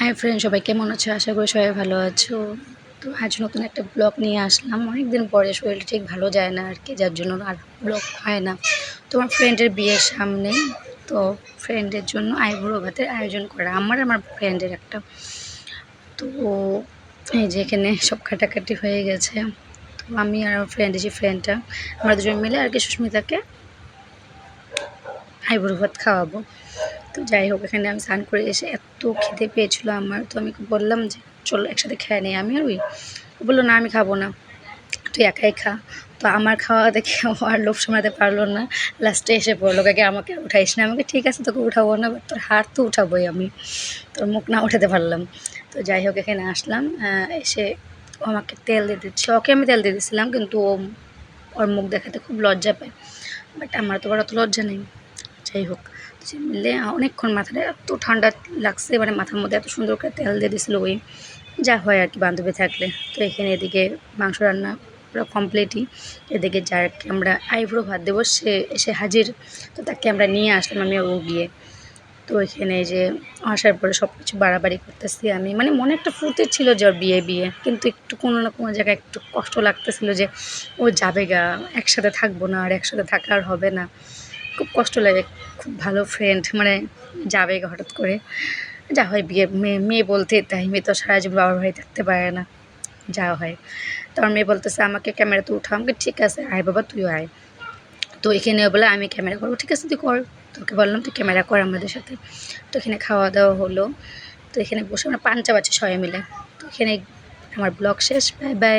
Hi friend, সবাই কেমন আছো? আশা করি সবাই ভালো আছো। তো আজ নতুন একটা ব্লগ নিয়ে আসলাম। অনেকদিন পরে শরীরটা ঠিক ভালো যায় না আর কি, যার জন্য আর ব্লগ হয় না। তোমার ফ্রেন্ডের বিয়ের সামনে, তো ফ্রেন্ডের জন্য আইবুড়ো ভাতের আয়োজন করা আমার ফ্রেন্ডের একটা। তো এই যে এখানে সব কাটাকাটি হয়ে গেছে। তো আমি আর আমার ফ্রেন্ড, যে ফ্রেন্ডটা, আমরা দুজন মিলে আর কি সুস্মিতাকে আইবুড়ো ভাত খাওয়াবো। তো যাই হোক, এখানে আমি স্নান করে এসে এত খিদে পেয়েছিলো আমার, তো আমি বললাম যে চলো একসাথে খেয়ে নিই। আমি আর ও বললো না, আমি খাবো না, তুই একাই খা। তো আমার খাওয়া দেখে ও আর লোভ সামলাতে পারলো না, লাস্টে এসে পড়লো কাকে আমাকে উঠাইস না। আমাকে ঠিক আছে, তোকে উঠাবো না, বাট তোর হাত তো উঠাবোই আমি, তোর মুখ না উঠাতে পারলাম। তো যাই হোক, এখানে আসলাম, এসে ও আমাকে তেল দিয়ে দিচ্ছে। ওকে আমি তেল দিয়ে দিচ্ছিলাম, কিন্তু ওর মুখ দেখাতে খুব লজ্জা পায়, বাট আমার তো অত লজ্জা নেই। যাই হোক, সে মিলে অনেকক্ষণ মাথাটা এত ঠান্ডা লাগছে, মানে মাথার মধ্যে এত সুন্দর করে তেল দিয়ে দিয়েছিলো ওই, যা হয় আর কি বান্ধবী থাকলে। তো এখানে এদিকে মাংস রান্না পুরো কমপ্লিটই। এদিকে যাকে আমরা আইবুড়ো ভাত দেবো সে এসে হাজির, তো তাকে আমরা নিয়ে আসলাম, আমি ও গিয়ে। তো এখানে যে আসার পরে সব কিছু বাড়াবাড়ি করতেছি আমি, মানে মনে একটা ফুর্তি ছিল যে ওর বিয়ে বিয়ে, কিন্তু একটু কোনো না কোনো জায়গায় একটু কষ্ট লাগতেছিল যে ও যাবে গা, একসাথে থাকবো না, আর একসাথে থাকা আর হবে না, খুব কষ্ট লাগে। খুব ভালো ফ্রেন্ড, মানে যাবে হঠাৎ করে, যা হয় বিয়ে, মেয়ে মেয়ে বলতে তাই, মেয়ে তো সারা জীবন বাবার বাড়ি থাকতে পারে না, যা হয়। তো আমার মেয়ে বলতেছে আমাকে ক্যামেরাতে উঠাও, আমাকে ঠিক আছে আয় বাবা, তুইও আয়। তো এখানে বলে আমি ক্যামেরা করবো, ঠিক আছে তুই কর। তোকে বললাম তুই ক্যামেরা কর আমাদের সাথে। তো এখানে খাওয়া দাওয়া হলো, তো এখানে বসে আমরা পান চাবাচ্ছি সবাই মিলে। তো এখানে আমার ব্লগ শেষ, বাই বাই।